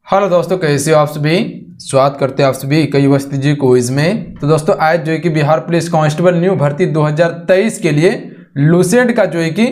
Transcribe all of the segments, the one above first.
Hello दोस्तों, कैसे हो आप सभी। स्वागत करते हैं आप सभी कई वस्ती जी क्विज में। तो दोस्तों आज जो है कि बिहार पुलिस कांस्टेबल न्यू भर्ती 2023 के लिए लूसेंट का जो है कि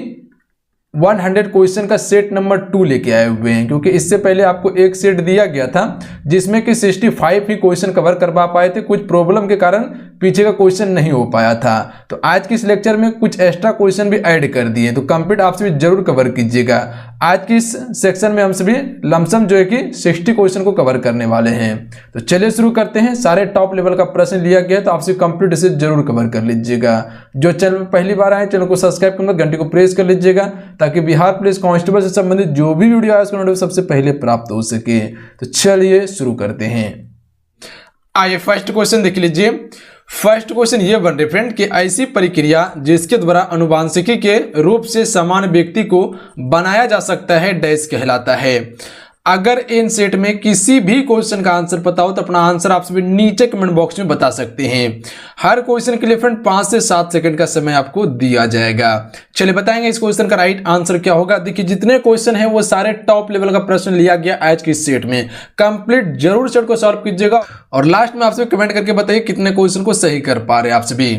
100 क्वेश्चन का सेट नंबर 2 लेके आए हुए हैं, क्योंकि इससे पहले आपको एक सेट दिया गया था जिसमें कि 65 ही क्वेश्चन कवर करवा पाए थे। कुछ प्रॉब्लम के कारण पीछे का क्वेश्चन नहीं हो पाया था। तो आज की इस लेक्चर में कुछ एक्स्ट्रा क्वेश्चन भी ऐड कर दिए, तो कंप्लीट आप सभी जरूर कवर कीजिएगा। आज की इस सेक्शन में हम सभी लमसम जो है कि 60 क्वेश्चन को कवर करने वाले हैं। तो चलिए शुरू करते हैं। सारे टॉप लेवल का प्रश्न लिया गया है, तो आप सभी कंप्लीट इसे जरूर कवर कर लीजिएगा। जो चैनल में पहली बार आए चैनल को सब्सक्राइब करना, घंटे को प्रेस कर लीजिएगा ताकि बिहार पुलिस कांस्टेबल से संबंधित जो भी वीडियो आए उसका नोटिफिकेशन सबसे पहले प्राप्त हो सके। तो चलिए शुरू करते हैं। आइए फर्स्ट क्वेश्चन देख लीजिए। फर्स्ट क्वेश्चन ये बन रहे फ्रेंड कि ऐसी प्रक्रिया जिसके द्वारा अनुवांशिकी के रूप से समान व्यक्ति को बनाया जा सकता है डैश कहलाता है। अगर इन सेट में किसी भी क्वेश्चन का आंसर पता हो तो अपना आंसर आप सभी नीचे कमेंट बॉक्स में बता सकते हैं। हर क्वेश्चन के लिए फ्रेंड 5 से 7 सेकंड का समय आपको दिया जाएगा। चलिए बताएंगे इस क्वेश्चन का राइट आंसर क्या होगा। देखिए जितने क्वेश्चन हैं वो सारे टॉप लेवल का प्रश्न लिया गया आज की सेट में। कंप्लीट जरूर सेट को सॉल्व कीजिएगा और लास्ट में आप सभी कमेंट करके बताइए कितने क्वेश्चन को सही कर पा रहे हैं आप सभी।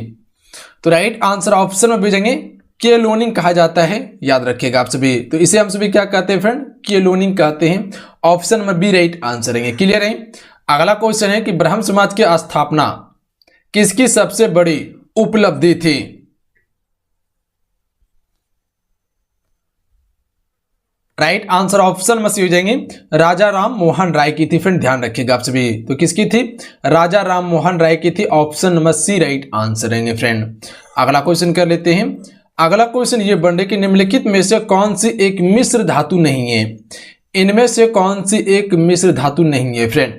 तो राइट आंसर ऑप्शन में भेजेंगे केलोनिंग कहा जाता है, याद रखिएगा आप सभी। तो इसे हम सभी क्या कहते हैं फ्रेंड, केलोनिंग कहते हैं। ऑप्शन में बी राइट आंसर है। क्लियर है। अगला क्वेश्चन है कि ब्राह्मण समाज की स्थापना किसकी सबसे बड़ी उपलब्धि थी। राइट आंसर ऑप्शन में से हो जाएंगे राजा राम मोहन राय की थी। फ्रेंड ध्यान रखिएगा आप सभी। तो किसकी थी, राजा राम मोहन राय की थी। Option number C right answer रहेंगे फ्रेंड। अगला क्वेश्चन कर लेते हैं। अगला क्वेश्चन ये बन रहा है कि निम्नलिखित में से कौन सी एक मिश्र धातु नहीं है। इनमें से कौन सी एक मिश्र धातु नहीं है फ्रेंड।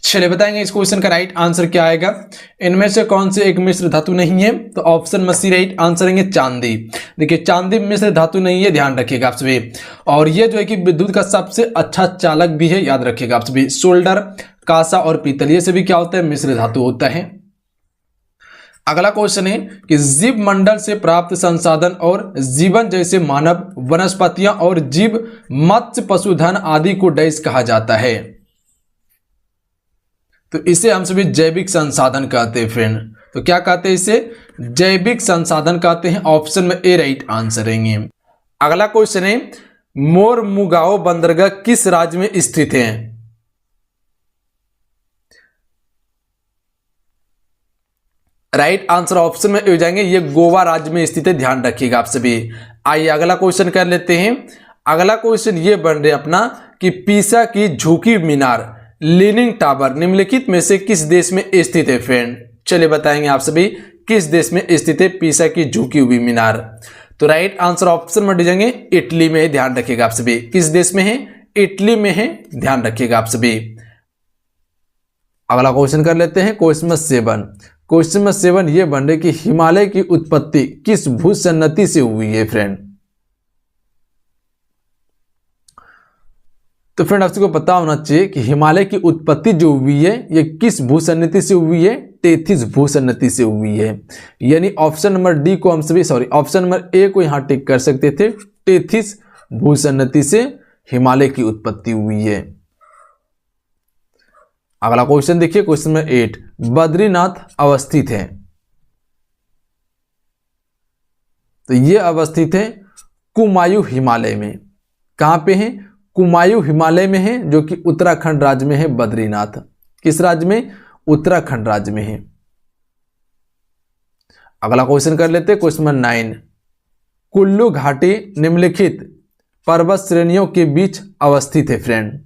चलिए बताएंगे इस क्वेश्चन का राइट आंसर क्या आएगा। इनमें से कौन सी एक मिश्र धातु नहीं है, तो ऑप्शन में सी राइट आंसर रहेंगे चांदी। देखिए चांदी मिश्र धातु नहीं है, ध्यान रखिएगा आप सभी। और ये जो है कि विद्युत का सबसे अच्छा चालक भी है, याद रखिएगा आप सभी। सोल्डर, कांसा और पीतल ये सभी क्या होता है, मिश्र धातु होता है। अगला क्वेश्चन है कि जीव मंडल से प्राप्त संसाधन और जीवन जैसे मानव, वनस्पतियां और जीव, मत्स्य, पशुधन आदि को डैश कहा जाता है। तो इसे हम सभी जैविक संसाधन कहते हैं फ्रेंड। तो क्या कहते हैं इसे, जैविक संसाधन कहते हैं। ऑप्शन में ए राइट आंसर रहेंगे। अगला क्वेश्चन है मोरमुगाओ बंदरगाह किस राज्य में स्थित है। राइट आंसर ऑप्शन में हो जाएंगे ये गोवा राज्य में स्थित है, ध्यान रखिएगा आप सभी। आइए अगला क्वेश्चन कर लेते हैं। अगला क्वेश्चन ये बन रहे अपना कि पीसा की झुकी मीनार लीनिंग टावर निम्नलिखित में से किस देश में स्थित है फ्रेंड। चलिए बताएंगे आप सभी किस देश में स्थित है पीसा की झुकी हुई मीनार। तो राइट आंसर ऑप्शन में दीजिएंगे इटली में, ध्यान रखिएगा आप सभी। किस देश में है, इटली में है, ध्यान रखिएगा आप सभी। अगला क्वेश्चन कर लेते हैं क्वेश्चन नंबर 7। क्वेश्चन नंबर 7 ये बन रहे कि हिमालय की उत्पत्ति किस भूसन्नति से हुई है फ्रेंड। तो फ्रेंड आप सबको पता होना चाहिए कि हिमालय की उत्पत्ति जो हुई है ये किस भूसन्नति से हुई है, टेथिस भूसन्नति से हुई है। यानी ऑप्शन नंबर डी को हम सभी ऑप्शन नंबर ए को यहां टिक कर सकते थे। टेथिस भूसन्नति से हिमालय की उत्पत्ति हुई है। अगला क्वेश्चन देखिए क्वेश्चन नंबर 8। बद्रीनाथ अवस्थित है, तो ये अवस्थित है कुमायूं हिमालय में। कहां पे है, कुमायूं हिमालय में है, जो कि उत्तराखंड राज्य में है बद्रीनाथ। किस राज्य में, उत्तराखंड राज्य में है। अगला क्वेश्चन कर लेते हैं क्वेश्चन नंबर 9। कुल्लू घाटी निम्नलिखित पर्वत श्रेणियों के बीच अवस्थित है फ्रेंड।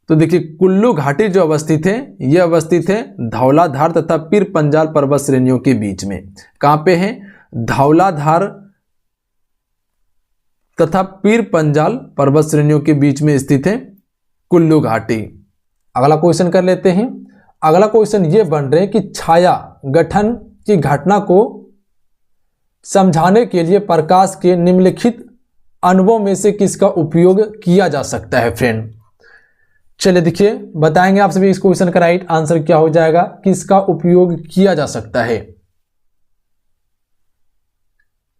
तो देखिए कुल्लू घाटी जो अवस्थित है यह अवस्थित है धौलाधार तथा पीर पंजाल पर्वत श्रेणियों के बीच में। कहां पे है, धौलाधार तथा पीर पंजाल पर्वत श्रेणियों के बीच में स्थित है कुल्लू घाटी। अगला क्वेश्चन कर लेते हैं। अगला क्वेश्चन ये बन रहे हैं कि छाया गठन की घटना को समझाने के लिए प्रकाश के निम्नलिखित अणुओं में से किसका उपयोग किया जा सकता है फ्रेंड। चलिए देखिए बताएंगे आप सभी इस क्वेश्चन का राइट आंसर क्या हो जाएगा, किसका उपयोग किया जा सकता है।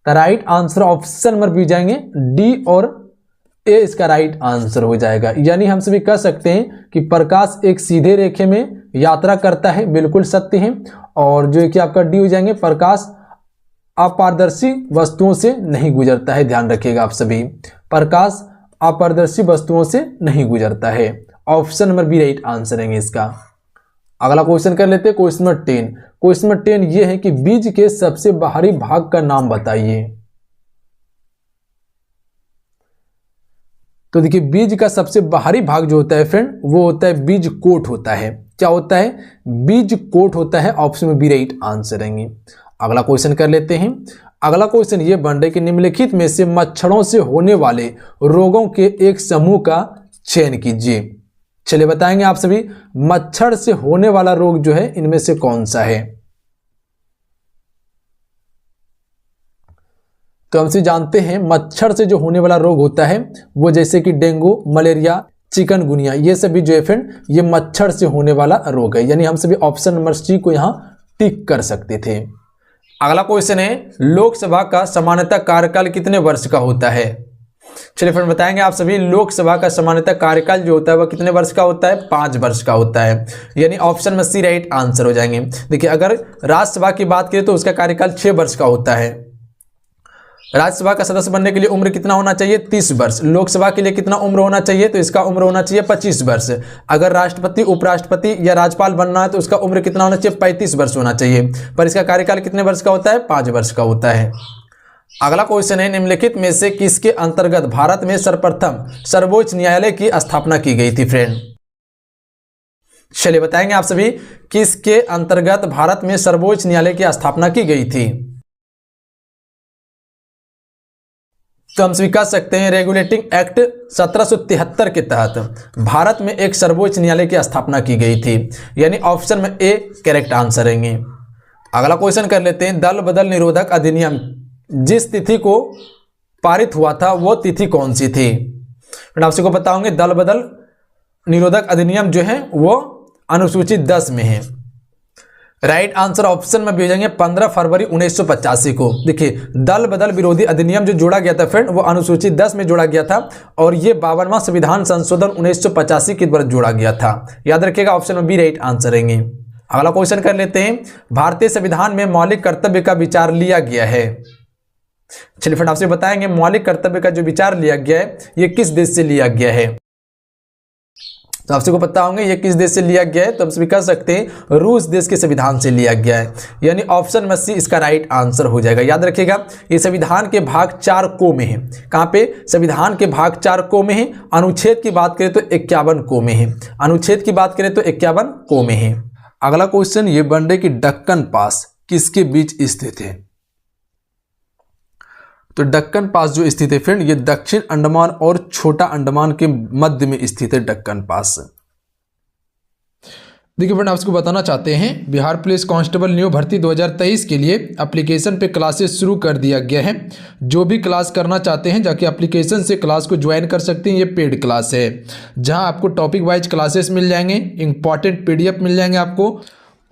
Right answer option number B जाएंगे डी और ए इसका राइट आंसर हो जाएगा। यानी हम सभी कह सकते हैं कि प्रकाश एक सीधे रेखे में यात्रा करता है, बिल्कुल सत्य है। और जो कि आपका डी हो जाएंगे, प्रकाश अपारदर्शी वस्तुओं से नहीं गुजरता है। ध्यान रखिएगा आप सभी, प्रकाश अपारदर्शी वस्तुओं से नहीं गुजरता है। Option number B right answer है इसका। अगला क्वेश्चन कर लेते हैं, क्वेश्चन नंबर 10। क्वेश्चन नंबर 10 ये है कि बीज के सबसे बाहरी भाग का नाम बताइए। तो देखिए, बीज का सबसे बाहरी भाग जो होता है फ्रेंड, वो होता है बीज कोट होता है। क्या होता है? बीज कोट होता है। ऑप्शन में बी राइट आंसर रहेंगे। अगला क्वेश्चन कर लेते हैं। अगला क्वेश्चन ये बन रहा है कि निम्नलिखित में से मच्छरों से होने वाले रोगों के एक समूह का चयन कीजिए। चलिए बताएंगे आप सभी, मच्छर से होने वाला रोग जो है इनमें से कौन सा है। तो हमसे जानते हैं मच्छर से जो होने वाला रोग होता है वो जैसे कि डेंगू, मलेरिया, चिकनगुनिया, ये सभी जो है फ्रेंड ये मच्छर से होने वाला रोग है। यानी हम सभी ऑप्शन नंबर सी को यहां टिक कर सकते थे। अगला क्वेश्चन है, लोकसभा का सामान्यतः कार्यकाल कितने वर्ष का होता है। चलिए फ्रेंड बताएंगे आप सभी, लोकसभा का सामान्यतः कार्यकाल जो होता है वह कितने वर्ष का होता है? 5 वर्ष का होता है। यानी ऑप्शन में सी राइट आंसर हो जाएंगे। देखिए, अगर राज्यसभा की बात करें तो उसका कार्यकाल 6 वर्ष का होता है। राज्यसभा का सदस्य बनने के लिए उम्र कितना होना चाहिए? 30 वर्ष। लोकसभा के लिए कितना उम्र होना चाहिए? तो इसका उम्र होना चाहिए 25 वर्ष। अगर राष्ट्रपति, उपराष्ट्रपति या राज्यपाल बनना है तो उसका उम्र कितना होना चाहिए? 35 वर्ष होना चाहिए। पर इसका कार्यकाल कितने वर्ष का होता है? 5 वर्ष का होता है। अगला क्वेश्चन है, निम्नलिखित में से किसके अंतर्गत भारत में सर्वप्रथम सर्वोच्च न्यायालय की स्थापना की गई थी फ्रेंड। चलिए बताएंगे आप सभी, किसके अंतर्गत भारत में सर्वोच्च न्यायालय की स्थापना की गई थी। तो हम सभी कह सकते हैं रेगुलेटिंग एक्ट 1773 के तहत भारत में एक सर्वोच्च न्यायालय की स्थापना की गई थी। यानी ऑप्शन में ए करेक्ट आंसर रहेंगे। अगला क्वेश्चन कर लेते हैं, दल बदल निरोधक अधिनियम जिस तिथि को पारित हुआ था वो तिथि कौन सी थी। मैं आपसे को बताऊंगे, दल बदल निरोधक अधिनियम जो है वो अनुसूची 10 में है। राइट आंसर ऑप्शन में भेजेंगे 15 फरवरी 1985 को। देखिए, दल बदल विरोधी अधिनियम जो जोड़ा गया था फ्रेंड वो अनुसूची 10 में जोड़ा गया था और ये 52वां संविधान संशोधन 1985 के द्वारा जोड़ा गया था। याद रखिएगा, ऑप्शन में बी राइट आंसर रहेंगे। अगला क्वेश्चन कर लेते हैं, भारतीय संविधान में मौलिक कर्तव्य का विचार लिया गया है। चलिए फ्रेंड आपसे बताएंगे, मौलिक कर्तव्य का जो विचार लिया गया है ये किस देश से लिया गया है। तो आपसे को पता होंगे ये किस देश से लिया गया है। तो हम सभी कह सकते हैं रूस देश के संविधान से लिया गया है। यानी ऑप्शन में सी इसका राइट आंसर हो जाएगा। याद रखिएगा, ये संविधान के भाग 4 को में है। कहां पे? संविधान के भाग 4 को में है। अनुच्छेद की बात करें तो 51 को में है। अनुच्छेद की बात करें तो 51 को में है। अगला क्वेश्चन ये बन रहा है कि दक्कन पास किसके बीच स्थित है। तो दक्कन पास जो स्थित है फ्रेंड ये दक्षिण अंडमान और छोटा अंडमान के मध्य में स्थित है दक्कन पास। देखिए फ्रेंड आपको बताना चाहते हैं, बिहार पुलिस कांस्टेबल न्यू भर्ती 2023 के लिए एप्लीकेशन पे क्लासेस शुरू कर दिया गया है। जो भी क्लास करना चाहते हैं जाके एप्लीकेशन से क्लास को ज्वाइन कर सकते हैं। ये पेड क्लास है जहां आपको टॉपिक वाइज क्लासेस मिल जाएंगे, इंपॉर्टेंट PDF मिल जाएंगे आपको,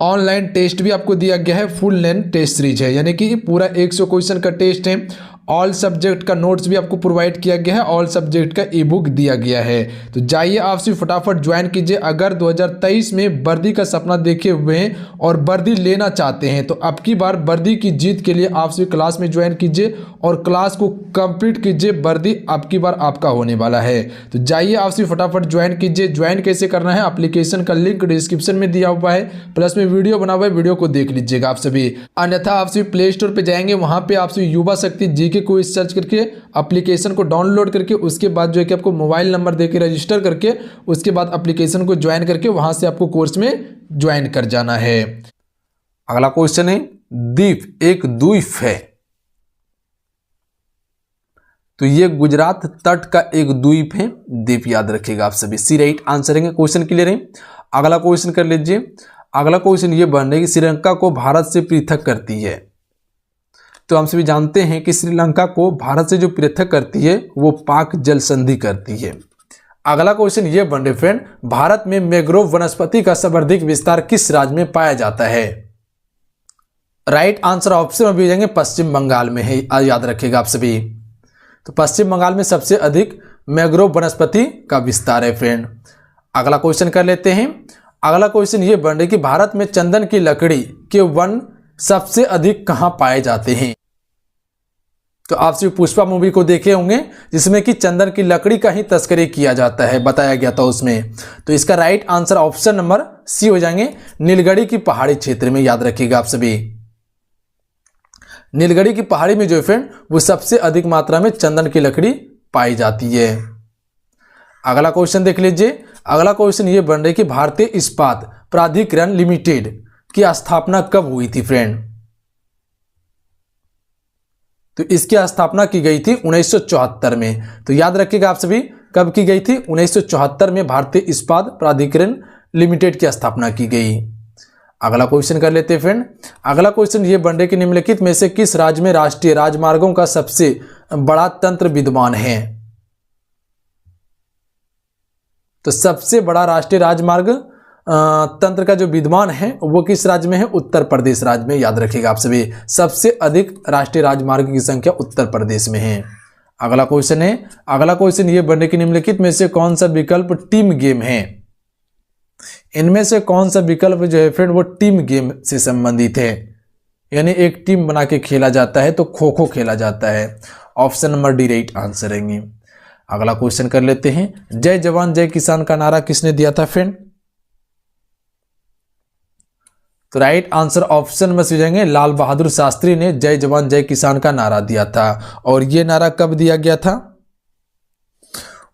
ऑनलाइन टेस्ट भी आपको दिया गया है। फुल लेंथ टेस्ट सीरीज है यानी कि पूरा 100 क्वेश्चन का टेस्ट है। ऑल सब्जेक्ट का नोट्स भी आपको प्रोवाइड किया गया है। ऑल सब्जेक्ट का ई-बुक दिया गया है। तो जाइए आप सिर्फ फटाफट ज्वाइन कीजिए। अगर 2023 में वर्दी का सपना देखे हुए हैं और वर्दी लेना चाहते हैं तो अब की बार वर्दी की जीत के लिए आप सिर्फ क्लास में ज्वाइन कीजिए और क्लास को कंप्लीट कीजिए। वर्दी अब की बार आपका होने वाला है। तो जाइए आप सिर्फ फटाफट ज्वाइन कीजिए। ज्वाइन कैसे करना है, एप्लीकेशन का लिंक डिस्क्रिप्शन में दिया हुआ है, प्लस में वीडियो बना हुआ है, वीडियो को देख लीजिएगा आप सभी। अन्यथा आप सिर्फ प्ले स्टोर पर जाएंगे, वहां पर आप सिर्फ युवा शक्ति जी को सर्च करके एप्लीकेशन को डाउनलोड करके उसके बाद जो है कि आपको मोबाइल नंबर देके रजिस्टर करके उसके बाद एप्लीकेशन को ज्वाइन करके वहां से आपको कोर्स में ज्वाइन कर जाना है। अगला क्वेश्चन है, द्वीप एक द्वीप है तो ये गुजरात तट का एक द्वीप है। द्वीप याद रखिएगा आप सभी। सी राइट आंसर है। क्वेश्चन क्लियर है। अगला क्वेश्चन कर लीजिए। अगला क्वेश्चन ये बन रहा है कि श्रीलंका को भारत से पृथक करती है। तो हम सभी जानते हैं कि श्रीलंका को भारत से जो पृथक करती है वो पाक जल संधि करती है। अगला क्वेश्चन ये बन रहे फ्रेंड, भारत में मैंग्रोव वनस्पति का सर्वाधिक विस्तार किस राज्य में पाया जाता है। राइट आंसर ऑप्शन में भेजेंगे पश्चिम बंगाल में है। याद रखिएगा आप सभी। तो पश्चिम बंगाल में सबसे अधिक मैंग्रोव वनस्पति का विस्तार है फ्रेंड। अगला क्वेश्चन कर लेते हैं। अगला क्वेश्चन ये बन रहा है कि भारत में चंदन की लकड़ी के वन सबसे अधिक कहां पाए जाते हैं। तो आप सिर्फ पुष्पा मूवी को देखे होंगे जिसमें कि चंदन की लकड़ी का ही तस्करी किया जाता है, बताया गया था उसमें। तो इसका right answer option number C हो जाएंगे, नीलगढ़ी की पहाड़ी क्षेत्र में। याद रखिएगा आप सभी, नीलगढ़ी की पहाड़ी में जो है फ्रेंड वो सबसे अधिक मात्रा में चंदन की लकड़ी पाई जाती है। अगला क्वेश्चन देख लीजिए। अगला क्वेश्चन ये बन रहा है कि भारतीय इस्पात प्राधिकरण लिमिटेड की स्थापना कब हुई थी फ्रेंड। तो इसकी स्थापना की गई थी 1974 में। तो याद रखिएगा आप सभी, कब की गई थी, 1974 में भारतीय इस्पात प्राधिकरण लिमिटेड की स्थापना की गई। अगला क्वेश्चन कर लेते हैं फ्रेंड। अगला क्वेश्चन ये बन रहा है कि निम्नलिखित में से किस राज्य में राष्ट्रीय राजमार्गों का सबसे बड़ा तंत्र विद्यमान है। तो सबसे बड़ा राष्ट्रीय राजमार्ग तंत्र का जो विद्यमान है वो किस राज्य में है, उत्तर प्रदेश राज्य में। याद रखिएगा आप सभी, सबसे अधिक राष्ट्रीय राजमार्ग की संख्या उत्तर प्रदेश में है। अगला क्वेश्चन है। अगला क्वेश्चन ये बनने की निम्नलिखित में से कौन सा विकल्प टीम गेम है। इनमें से कौन सा विकल्प जो है फ्रेंड वो टीम गेम से संबंधित है, यानी एक टीम बना के खेला जाता है। तो खो खो खेला जाता है। Option number D right answer रहेंगे। अगला क्वेश्चन कर लेते हैं। जय जवान जय किसान का नारा किसने दिया था फ्रेंड। तो राइट आंसर ऑप्शन में से जाएंगे, लाल बहादुर शास्त्री ने जय जवान जय किसान का नारा दिया था। और यह नारा कब दिया गया था,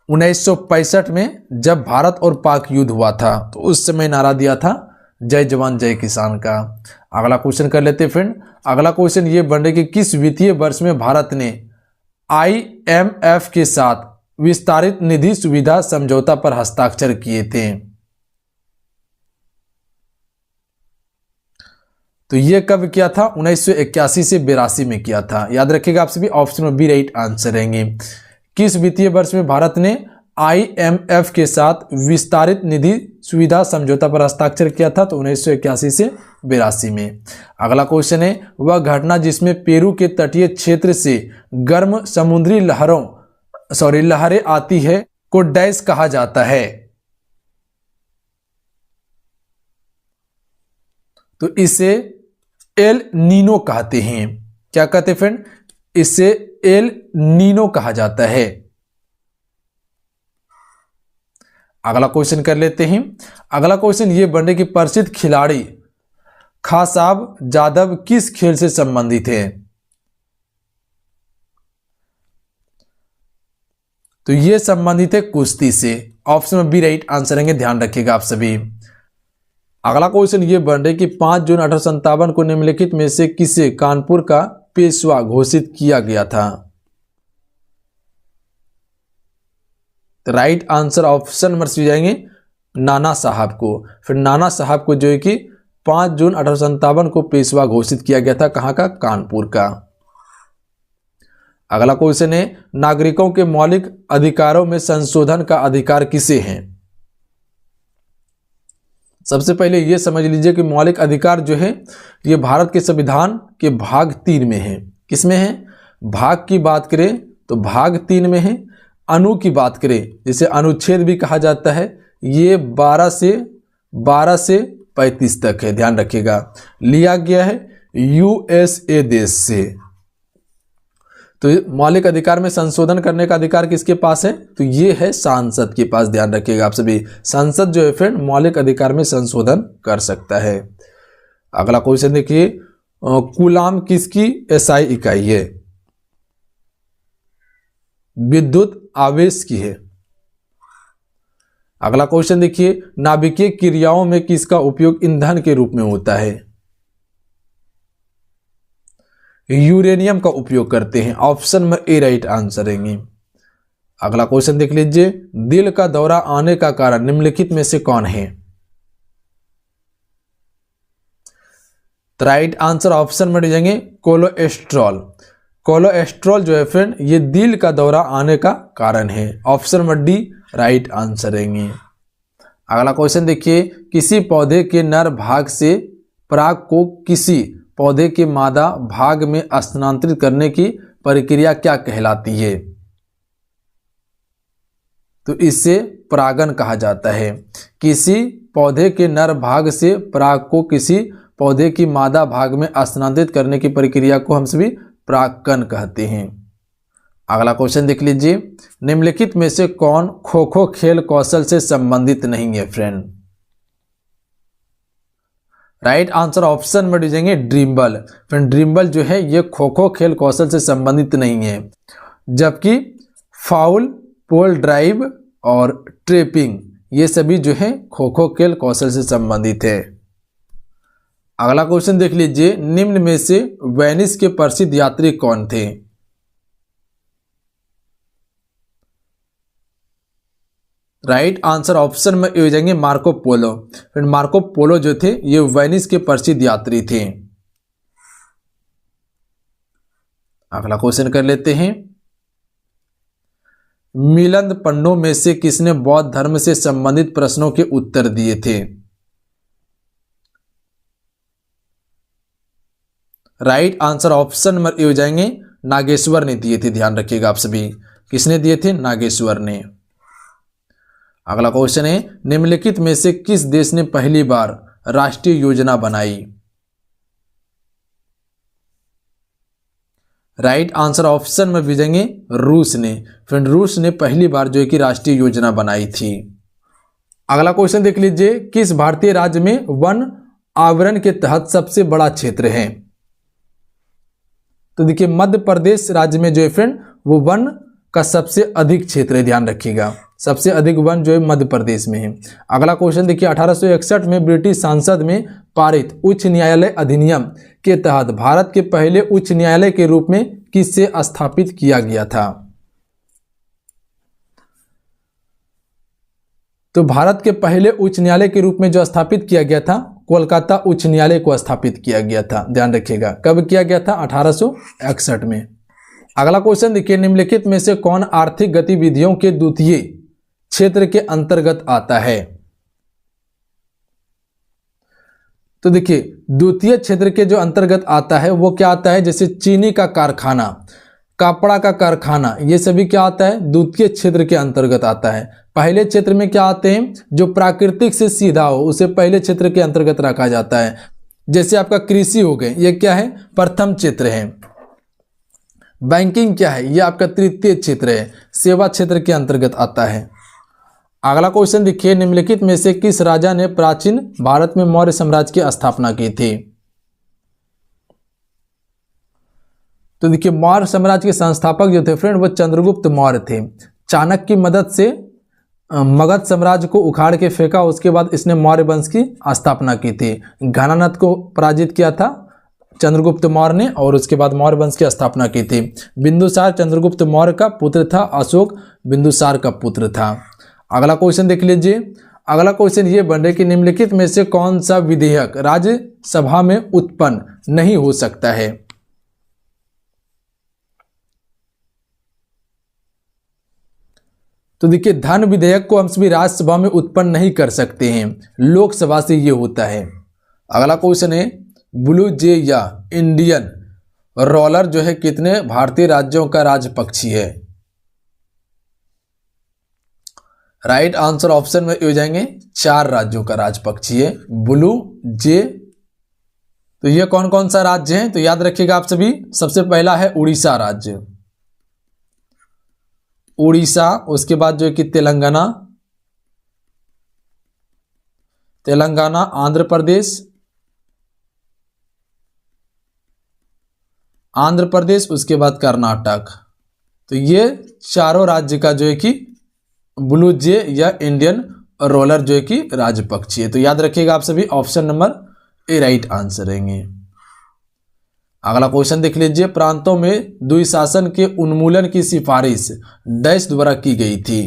1965 में जब भारत और पाक युद्ध हुआ था, तो उस समय नारा दिया था जय जवान जय किसान का। अगला क्वेश्चन कर लेते हैं फ्रेंड। अगला क्वेश्चन ये बन रहा है कि किस वित्तीय वर्ष में भारत ने IMF के साथ विस्तारित निधि सुविधा समझौता पर हस्ताक्षर किए थे। तो ये कब किया था, 1981 से 82 में किया था। याद रखिएगा आप सभी, ऑप्शन में बी राइट आंसर रहेंगे। किस वित्तीय वर्ष में भारत ने IMF के साथ विस्तारित निधि सुविधा समझौता पर हस्ताक्षर किया था, तो 1981 से 82 में। अगला क्वेश्चन है, वह घटना जिसमें पेरू के तटीय क्षेत्र से गर्म समुद्री लहरें आती है को डैश कहा जाता है। तो इसे एल नीनो कहते हैं। क्या कहते हैं फ्रेंड, इसे एल नीनो कहा जाता है। अगला क्वेश्चन कर लेते हैं। अगला क्वेश्चन यह बन रहा है कि प्रसिद्ध खिलाड़ी खासाब जादव किस खेल से संबंधित है। तो यह संबंधित है कुश्ती से। ऑप्शन में बी राइट आंसर रहेंगे, ध्यान रखिएगा आप सभी। अगला क्वेश्चन ये बन रहा है कि 5 जून 1857 को निम्नलिखित में से किसे कानपुर का पेशवा घोषित किया गया था। तो right answer option number C जाएंगे, नाना साहब को। फिर नाना साहब को जो है कि 5 जून 1857 को पेशवा घोषित किया गया था। कहां का, कानपुर का। अगला क्वेश्चन है, नागरिकों के मौलिक अधिकारों में संशोधन का अधिकार किसे है। सबसे पहले यह समझ लीजिए कि मौलिक अधिकार जो है ये भारत के संविधान के भाग 3 में है। किसमें है, भाग की बात करें तो भाग 3 में है। अनु की बात करें, जिसे अनुच्छेद भी कहा जाता है, ये 12 से 35 तक है। ध्यान रखिएगा, लिया गया है USA देश से। तो मौलिक अधिकार में संशोधन करने का अधिकार किसके पास है, तो ये है सांसद के पास। ध्यान रखिएगा आप सभी, संसद जो है फ्रेंड मौलिक अधिकार में संशोधन कर सकता है। अगला क्वेश्चन देखिए, कूलाम किसकी SI इकाई है। विद्युत आवेश की है। अगला क्वेश्चन देखिए, नाभिकीय क्रियाओं में किसका उपयोग ईंधन के रूप में होता है। यूरेनियम का उपयोग करते हैं। ऑप्शन में ए राइट आंसर रहेंगे। अगला क्वेश्चन देख लीजिए, दिल का दौरा आने का कारण निम्नलिखित में से कौन है। तो राइट आंसर ऑप्शन में जाएंगे कोलेस्ट्रॉल। कोलेस्ट्रॉल जो है फ्रेंड ये दिल का दौरा आने का कारण है। ऑप्शन में डी राइट आंसर रहेंगे। अगला क्वेश्चन देखिए, किसी पौधे के नर भाग से पराग को किसी पौधे के मादा भाग में स्थानांतरित करने की प्रक्रिया क्या कहलाती है। तो इसे परागण कहा जाता है। किसी पौधे के नर भाग से पराग को किसी पौधे की मादा भाग में स्थानांतरित करने की प्रक्रिया को हम सभी परागकण कहते हैं। अगला क्वेश्चन देख लीजिए, निम्नलिखित में से कौन खो खो खेल कौशल से संबंधित नहीं है फ्रेंड? राइट आंसर ऑप्शन में दीजिएंगे ड्रिम्बल। फ्रेंड ड्रिम्बल जो है ये खो खो खेल कौशल से संबंधित नहीं है, जबकि फाउल, पोल ड्राइव और ट्रेपिंग ये सभी जो है खो खो खेल कौशल से संबंधित है। अगला क्वेश्चन देख लीजिए, निम्न में से वेनिस के प्रसिद्ध यात्री कौन थे? राइट आंसर ऑप्शन में हो जाएंगे मार्को पोलो। फिर मार्को पोलो जो थे ये वेनिस के प्रसिद्ध यात्री थे। अगला क्वेश्चन कर लेते हैं, मिलिंद पंडों में से किसने बौद्ध धर्म से संबंधित प्रश्नों के उत्तर दिए थे? राइट आंसर ऑप्शन में हो जाएंगे नागेश्वर ने दिए थे। ध्यान रखिएगा आप सभी, किसने दिए थे? नागेश्वर ने। अगला क्वेश्चन है, निम्नलिखित में से किस देश ने पहली बार राष्ट्रीय योजना बनाई? राइट आंसर ऑप्शन में भेजेंगे रूस ने। फ्रेंड रूस ने पहली बार जो है कि राष्ट्रीय योजना बनाई थी। अगला क्वेश्चन देख लीजिए, किस भारतीय राज्य में वन आवरण के तहत सबसे बड़ा क्षेत्र है? तो देखिए मध्य प्रदेश राज्य में जो है फ्रेंड वो वन का सबसे अधिक क्षेत्र है। ध्यान रखिएगा, सबसे अधिक वन जो है मध्य प्रदेश में है। अगला क्वेश्चन देखिए, 1861 में ब्रिटिश संसद में पारित उच्च न्यायालय अधिनियम के तहत भारत के पहले उच्च न्यायालय के रूप में किसे स्थापित किया गया था? तो भारत के पहले उच्च न्यायालय के रूप में जो स्थापित किया गया था, कोलकाता उच्च न्यायालय को स्थापित किया गया था। ध्यान रखिएगा, कब किया गया था? 1861 में। अगला क्वेश्चन देखिए, निम्नलिखित में से कौन आर्थिक गतिविधियों के द्वितीय क्षेत्र के अंतर्गत आता है? तो देखिए द्वितीय क्षेत्र के जो अंतर्गत आता है वो क्या आता है? जैसे चीनी का कारखाना, कपड़ा का कारखाना, ये सभी क्या आता है? द्वितीय क्षेत्र के अंतर्गत आता है। पहले क्षेत्र में क्या आते हैं? जो प्राकृतिक से सीधा हो उसे पहले क्षेत्र के अंतर्गत रखा जाता है। जैसे आपका कृषि हो गए, ये क्या है? प्रथम क्षेत्र है। बैंकिंग क्या है? ये आपका तृतीय क्षेत्र है, सेवा क्षेत्र के अंतर्गत आता है। अगला क्वेश्चन देखिए, निम्नलिखित में से किस राजा ने प्राचीन भारत में मौर्य साम्राज्य की स्थापना की थी? तो देखिए मौर्य साम्राज्य के संस्थापक जो थे फ्रेंड वो चंद्रगुप्त मौर्य थे। चाणक्य की मदद से मगध साम्राज्य को उखाड़ के फेंका, उसके बाद इसने मौर्य वंश की स्थापना की थी। घनानद को पराजित किया था चंद्रगुप्त मौर्य ने और उसके बाद मौर्य वंश की स्थापना की थी। बिंदुसार चंद्रगुप्त मौर्य का पुत्र था, अशोक बिंदुसार का पुत्र था। अगला क्वेश्चन देख लीजिए, अगला क्वेश्चन ये बन रहा है कि निम्नलिखित में से कौन सा विधेयक राज्यसभा में उत्पन्न नहीं हो सकता है? तो देखिए धन विधेयक को हम सभी राज्यसभा में उत्पन्न नहीं कर सकते हैं, लोकसभा से ये होता है। अगला क्वेश्चन है, ब्लू जे या इंडियन रोलर जो है कितने भारतीय राज्यों का राज्य पक्षी है? राइट आंसर ऑप्शन में हो जाएंगे 4 राज्यों का राज्य पक्षी है ब्लू जे। तो ये कौन कौन सा राज्य है? तो याद रखिएगा आप सभी, सबसे पहला है उड़ीसा राज्य, उड़ीसा। उसके बाद जो है कि तेलंगाना, आंध्र प्रदेश, उसके बाद कर्नाटक। तो ये चारों राज्य का जो है कि ब्लू जे या इंडियन रोलर जो है कि राज्य पक्षी है। तो याद रखिएगा आप सभी, option number A right answer रहेंगे। अगला क्वेश्चन देख लीजिए, प्रांतों में द्विशासन के उन्मूलन की सिफारिश डैश द्वारा की गई थी?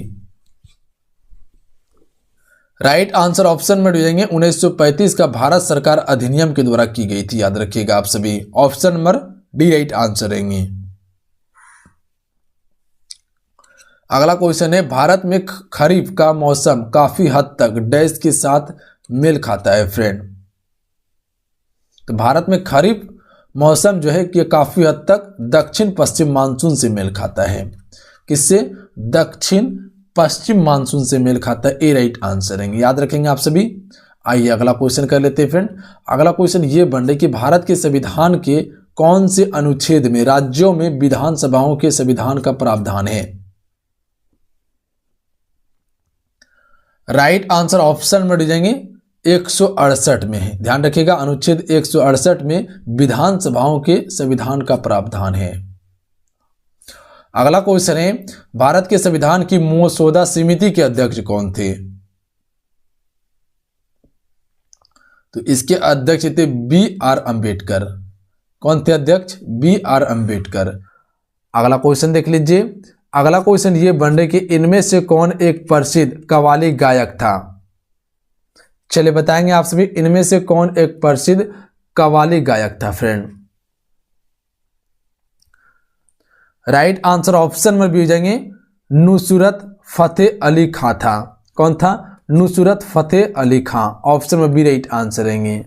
राइट आंसर ऑप्शन में जाएंगे 1935 का भारत सरकार अधिनियम के द्वारा की गई थी। याद रखिएगा आप सभी, option number D right answer रहेंगे। अगला क्वेश्चन है, भारत में खरीफ का मौसम काफी हद तक डैश के साथ मेल खाता है फ्रेंड? तो भारत में खरीफ मौसम जो है कि काफी हद तक दक्षिण पश्चिम मानसून से मेल खाता है। किससे? दक्षिण पश्चिम मानसून से मेल खाता है, ए राइट आंसर रहेंगे, याद रखेंगे आप सभी। आइए अगला क्वेश्चन कर लेते हैं फ्रेंड। अगला क्वेश्चन ये बन रहा है कि भारत के संविधान के कौन से अनुच्छेद में राज्यों में विधानसभाओं के संविधान का प्रावधान है। राइट आंसर ऑप्शन में जाएंगे 168 में है, ध्यान रखिएगा अनुच्छेद 168 में विधानसभाओं के संविधान का प्रावधान है। अगला क्वेश्चन है भारत के संविधान की मसौदा समिति के अध्यक्ष कौन थे। तो इसके अध्यक्ष थे B.R. अम्बेडकर। कौन थे अध्यक्ष? B.R. अम्बेडकर। अगला क्वेश्चन देख लीजिए। अगला क्वेश्चन ये बन रहे कि इनमें से कौन एक प्रसिद्ध कव्वाली गायक था। चलिए बताएंगे आप सभी, इनमें से कौन एक प्रसिद्ध कव्वाली गायक था फ्रेंड। राइट आंसर ऑप्शन में भी हो जाएंगे नुसरत फतेह अली खां था। कौन था? नुसरत फतेह अली खां, ऑप्शन में भी राइट आंसर रहेंगे।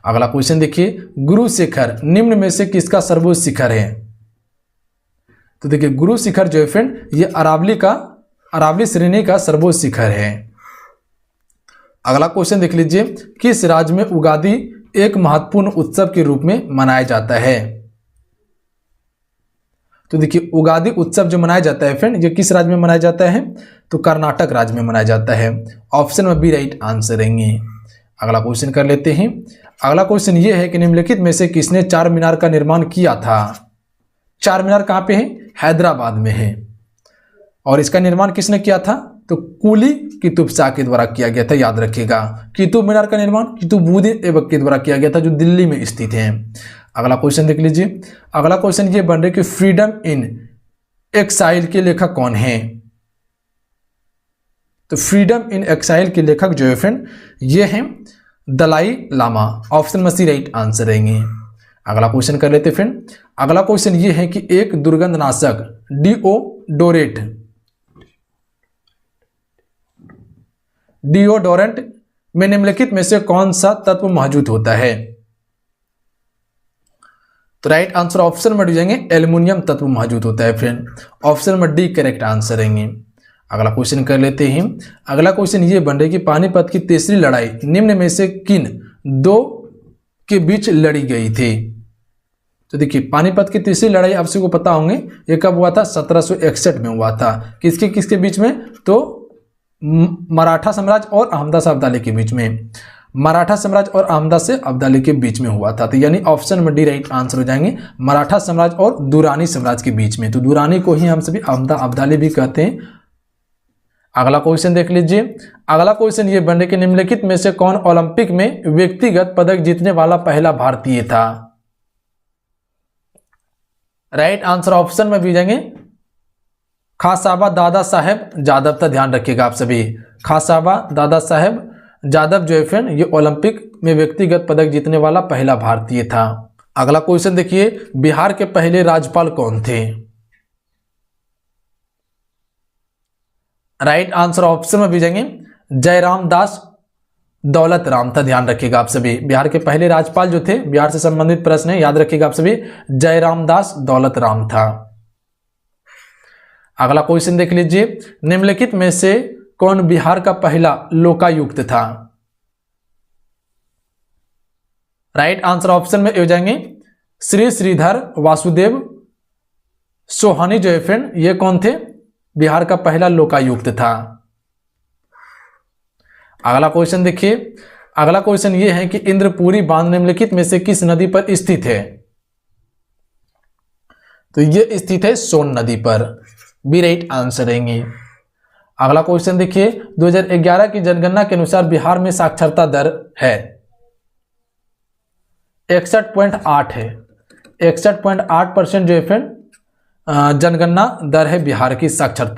अगला क्वेश्चन देखिए, गुरु शिखर निम्न में से किसका सर्वोच्च शिखर है। तो देखिए गुरु शिखर जो है फ्रेंड ये अरावली श्रेणी का सर्वोच्च शिखर है। अगला क्वेश्चन देख लीजिए, किस राज्य में उगादी एक महत्वपूर्ण उत्सव के रूप में मनाया जाता है। तो देखिए उगादी उत्सव जो मनाया जाता है फ्रेंड ये किस राज्य में मनाया जाता है। तो कर्नाटक राज्य में मनाया जाता है, ऑप्शन में भी राइट आंसर रहेंगे। अगला क्वेश्चन कर लेते हैं। अगला क्वेश्चन ये है कि निम्नलिखित में से किसने चार मीनार का निर्माण किया था। चार मीनार कहाँ पे है? हैदराबाद में है। और इसका निर्माण किसने किया था? तो कुली कुतुब शाह के द्वारा किया गया था, याद रखिएगा। कुतुब मीनार का निर्माण कुतुबुद्दीन ऐबक के द्वारा किया गया था जो दिल्ली में स्थित है। अगला क्वेश्चन देख लीजिए। अगला क्वेश्चन ये बन रहा है कि फ्रीडम इन एक्साइल के लेखक कौन है। तो फ्रीडम इन एक्साइल के लेखक जो है फ्रेंड ये हैं दलाई लामा, ऑप्शन में सी राइट आंसर रहेंगे। अगला क्वेश्चन कर लेते फ्रेंड। अगला क्वेश्चन ये है कि एक दुर्गंधनाशक डिओडोरेंट में निम्नलिखित में से कौन सा तत्व मौजूद होता है। तो राइट आंसर ऑप्शन में जाएंगे एल्युमिनियम तत्व मौजूद होता है फ्रेंड, ऑप्शन में डी करेक्ट आंसर रहेंगे। अगला क्वेश्चन कर लेते हैं। अगला क्वेश्चन ये बन रहा है कि पानीपत की तीसरी लड़ाई निम्न में से किन दो के बीच लड़ी गई थी। तो देखिए पानीपत की तीसरी लड़ाई आप सबको पता होंगे ये कब हुआ था? 1761 में हुआ था। किसके किसके बीच में? तो मराठा साम्राज्य और अहमदा शाह अब्दाली के बीच में। मराठा साम्राज्य और अहमदा से अब्दाली के बीच में हुआ था। तो यानी ऑप्शन में डी राइट आंसर हो जाएंगे, मराठा साम्राज्य और दुरानी साम्राज्य के बीच में। तो दुरानी को ही हम सभी अहमदा अब्दाली भी कहते हैं। अगला क्वेश्चन देख लीजिए। अगला क्वेश्चन ये बन रहा है कि निम्नलिखित में से कौन ओलंपिक में व्यक्तिगत पदक जीतने वाला पहला भारतीय था। राइट आंसर ऑप्शन में भी जाएंगे खासाबा दादा साहेब जादव था, ध्यान रखिएगा आप सभी। खासाबा दादा साहेब जादव जो है फ्रेंड ये ओलंपिक में व्यक्तिगत पदक जीतने वाला पहला भारतीय था। अगला क्वेश्चन देखिए, बिहार के पहले राज्यपाल कौन थे। राइट आंसर ऑप्शन में भी जाएंगे जयराम दास दौलत राम था, ध्यान रखिएगा आप सभी। बिहार के पहले राज्यपाल जो थे, बिहार से संबंधित प्रश्न है, याद रखिएगा आप सभी, जयराम दास दौलत राम था। अगला क्वेश्चन देख लीजिए, निम्नलिखित में से कौन बिहार का पहला लोकायुक्त था। राइट आंसर ऑप्शन में हो जाएंगे श्री श्रीधर वासुदेव सोहानी जो है फ्रेंड ये कौन थे? बिहार का पहला लोकायुक्त था। अगला क्वेश्चन देखिए। अगला क्वेश्चन ये है कि इंद्रपुरी बांध निम्नलिखित में से किस नदी पर स्थित है। तो ये स्थित है सोन नदी पर, बी राइट आंसर रहेंगे। अगला क्वेश्चन देखिए, 2011 की जनगणना के अनुसार बिहार में साक्षरता दर है 61.8 है। 61.8% जो है फ्रेंड जनगणना दर है बिहार की साक्षरता।